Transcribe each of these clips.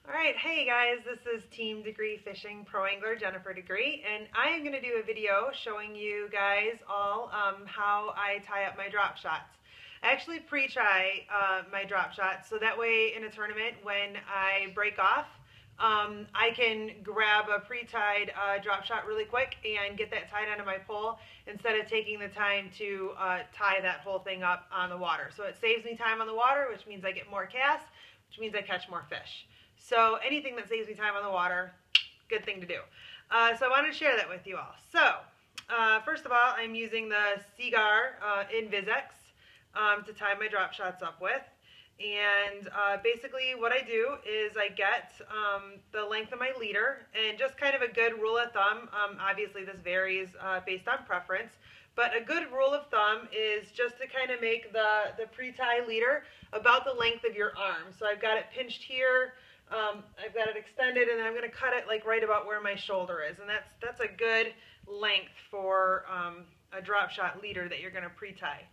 Alright, hey guys, this is Team DeGrie Fishing Pro Angler Jennifer DeGrie, and I am going to do a video showing you guys all how I tie up my drop shots. I actually pre-tie my drop shots, so that way in a tournament when I break off, I can grab a pre-tied drop shot really quick and get that tied onto my pole instead of taking the time to tie that whole thing up on the water. So it saves me time on the water, which means I get more casts, which means I catch more fish. So anything that saves me time on the water, good thing to do. So I wanted to share that with you all. So first of all, I'm using the Cigar Invisex to tie my drop shots up with. And basically what I do is I get the length of my leader, and just kind of a good rule of thumb, obviously this varies based on preference, but a good rule of thumb is just to kind of make the pre-tie leader about the length of your arm. So I've got it pinched here, I've got it extended, and then I'm going to cut it like right about where my shoulder is, and that's a good length for a drop shot leader that you're going to pre-tie.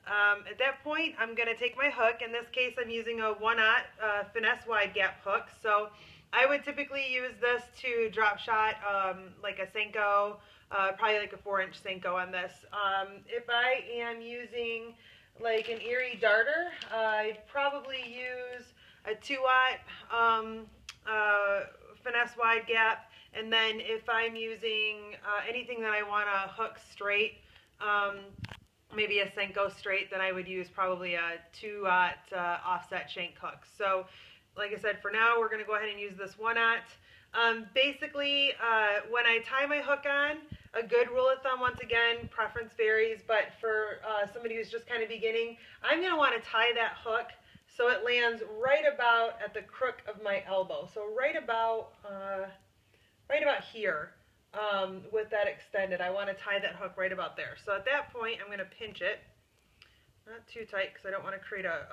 At that point, I'm going to take my hook. In this case, I'm using a 1/0 finesse wide gap hook. So I would typically use this to drop shot like a Senko, probably like a 4-inch Senko on this. If I am using like an Erie darter, I'd probably use a 2/0 finesse wide gap. And then if I'm using anything that I want to hook straight, maybe a Senko straight, then I would use probably a 2/0 offset shank hook. So like I said, for now we're going to go ahead and use this 1/0. Basically, when I tie my hook on, a good rule of thumb, once again, preference varies, but for somebody who's just kind of beginning, I'm going to want to tie that hook so it lands right about at the crook of my elbow. So right about here. With that extended, I want to tie that hook right about there. So at that point, I'm going to pinch it, not too tight because I don't want to create a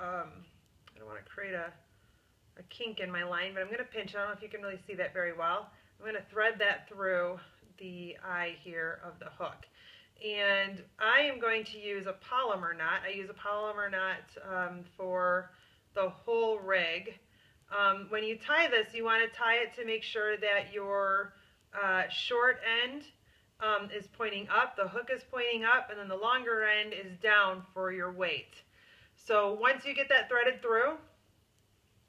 kink in my line, but I'm going to pinch it. I don't know if you can really see that very well. I'm going to thread that through the eye here of the hook, and I am going to use a polymer knot. I use a polymer knot for the whole rig. When you tie this, you want to tie it to make sure that your short end is pointing up, the hook is pointing up, and then the longer end is down for your weight. So once you get that threaded through,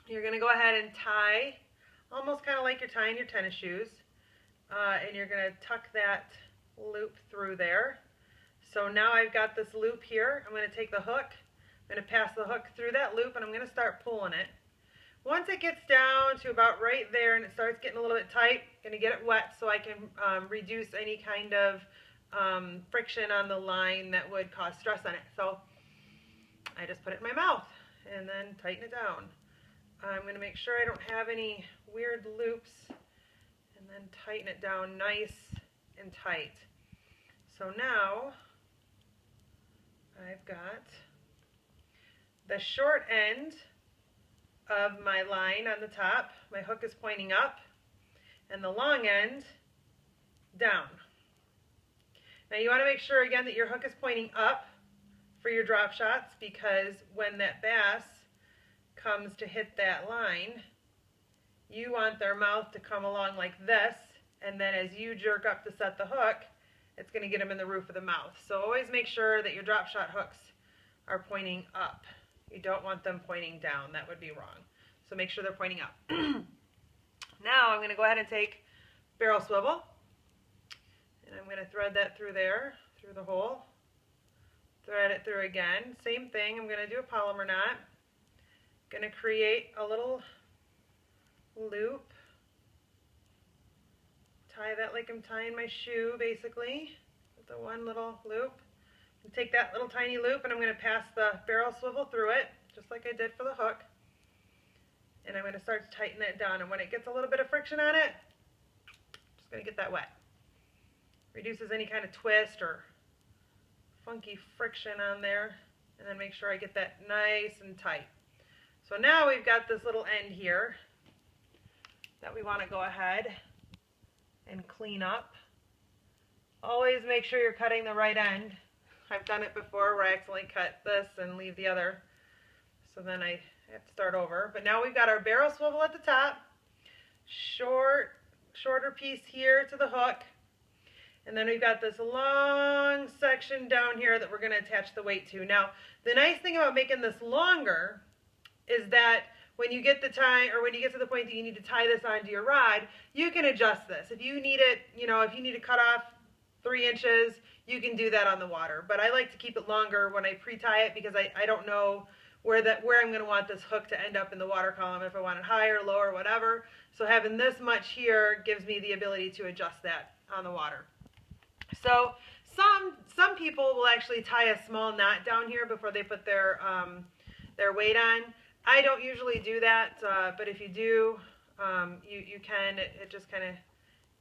you're going to go ahead and tie, almost kind of like you're tying your tennis shoes, and you're going to tuck that loop through there. So now I've got this loop here. I'm going to take the hook, I'm going to pass the hook through that loop, and I'm going to start pulling it. Once it gets down to about right there and it starts getting a little bit tight, I'm going to get it wet so I can reduce any kind of friction on the line that would cause stress on it. So I just put it in my mouth and then tighten it down. I'm going to make sure I don't have any weird loops and then tighten it down nice and tight. So now I've got the short end of my line on the top. My hook is pointing up and the long end down. Now you want to make sure again that your hook is pointing up for your drop shots, because when that bass comes to hit that line, you want their mouth to come along like this, and then as you jerk up to set the hook, it's going to get them in the roof of the mouth. So always make sure that your drop shot hooks are pointing up. You don't want them pointing down. That would be wrong. So make sure they're pointing up. Now I'm going to go ahead and take barrel swivel, and I'm going to thread that through there, through the hole. Thread it through again. Same thing. I'm going to do a polymer knot. Going to create a little loop. Tie that like I'm tying my shoe, basically, with the one little loop. Take that little tiny loop, and I'm going to pass the barrel swivel through it, just like I did for the hook. And I'm going to start to tighten it down. And when it gets a little bit of friction on it, I'm just going to get that wet. Reduces any kind of twist or funky friction on there. And then make sure I get that nice and tight. So now we've got this little end here that we want to go ahead and clean up. Always make sure you're cutting the right end. I've done it before where I accidentally cut this and leave the other. So then I have to start over. But now we've got our barrel swivel at the top. shorter piece here to the hook. And then we've got this long section down here that we're going to attach the weight to. Now, the nice thing about making this longer is that when you get the time, or when you get to the point that you need to tie this onto your rod, you can adjust this. If you need it, if you need to cut off 3 inches, you can do that on the water. But I like to keep it longer when I pre-tie it because I don't know where I'm going to want this hook to end up in the water column, if I want it higher, lower, whatever. So having this much here gives me the ability to adjust that on the water. So some people will actually tie a small knot down here before they put their weight on. I don't usually do that, but if you do, you can. It just kind of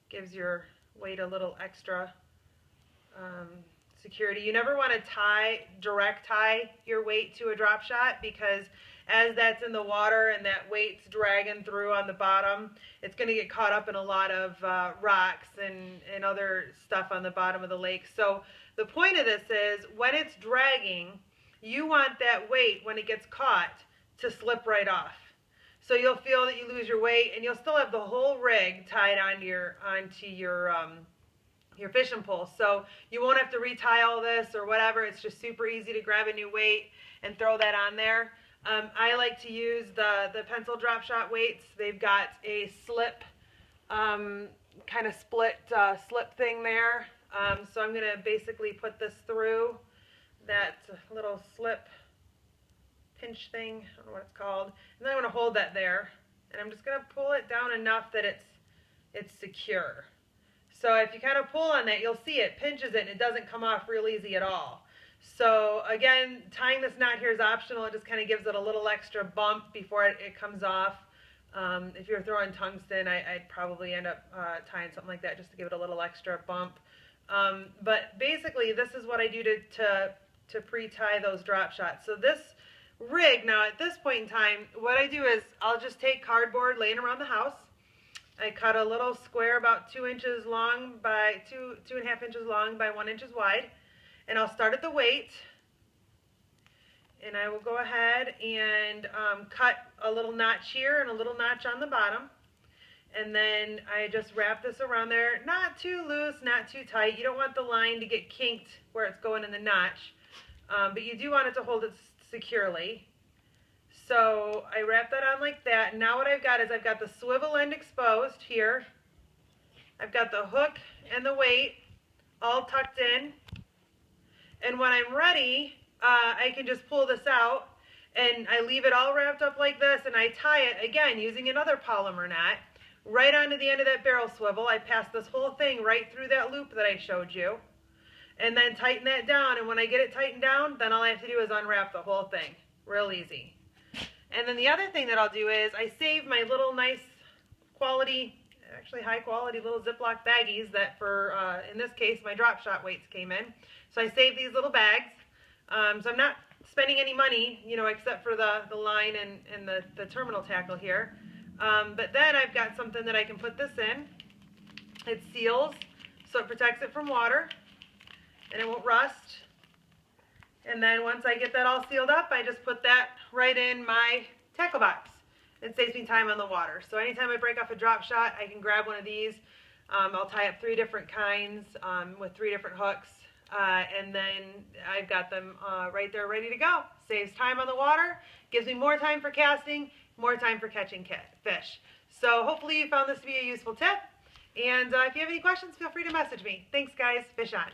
gives your weight a little extra security. You never want to direct tie your weight to a drop shot, because as that's in the water and that weight's dragging through on the bottom, it's going to get caught up in a lot of rocks and other stuff on the bottom of the lake. So the point of this is, when it's dragging, you want that weight, when it gets caught, to slip right off. So you'll feel that you lose your weight, and you'll still have the whole rig tied onto your fishing pole. So you won't have to retie all this or whatever. It's just super easy to grab a new weight and throw that on there. I like to use the pencil drop shot weights. They've got a slip, kind of split slip thing there. So I'm going to basically put this through that little slip pinch thing. I don't know what it's called. And then I'm going to hold that there. And I'm just going to pull it down enough that it's secure. So if you kind of pull on that, you'll see it pinches it and it doesn't come off real easy at all. So again, tying this knot here is optional. It just kind of gives it a little extra bump before it comes off. If you're throwing tungsten, I'd probably end up tying something like that just to give it a little extra bump. But basically, this is what I do to pre-tie those drop shots. So this rig, now at this point in time, what I do is I'll just take cardboard laying around the house. I cut a little square about 2 inches long by 2.5 inches long by 1 inch wide. And I'll start at the weight, and I will go ahead and cut a little notch here and a little notch on the bottom. And then I just wrap this around there, not too loose, not too tight. You don't want the line to get kinked where it's going in the notch, but you do want it to hold it securely. So I wrap that on like that. Now what I've got is I've got the swivel end exposed here. I've got the hook and the weight all tucked in. And when I'm ready, I can just pull this out, and I leave it all wrapped up like this, and I tie it, again, using another polymer knot, right onto the end of that barrel swivel. I pass this whole thing right through that loop that I showed you, and then tighten that down. And when I get it tightened down, then all I have to do is unwrap the whole thing. Real easy. And then the other thing that I'll do is I save my little nice quality, actually high quality little Ziploc baggies that for, in this case, my drop shot weights came in. So I save these little bags. So I'm not spending any money, except for the line and the terminal tackle here. But then I've got something that I can put this in. It seals, so it protects it from water, and it won't rust. And then once I get that all sealed up, I just put that right in my tackle box. It saves me time on the water. So anytime I break off a drop shot, I can grab one of these. I'll tie up 3 different kinds with 3 different hooks. And then I've got them right there ready to go. Saves time on the water, gives me more time for casting, more time for catching fish. So hopefully you found this to be a useful tip. And if you have any questions, feel free to message me. Thanks, guys. Fish on.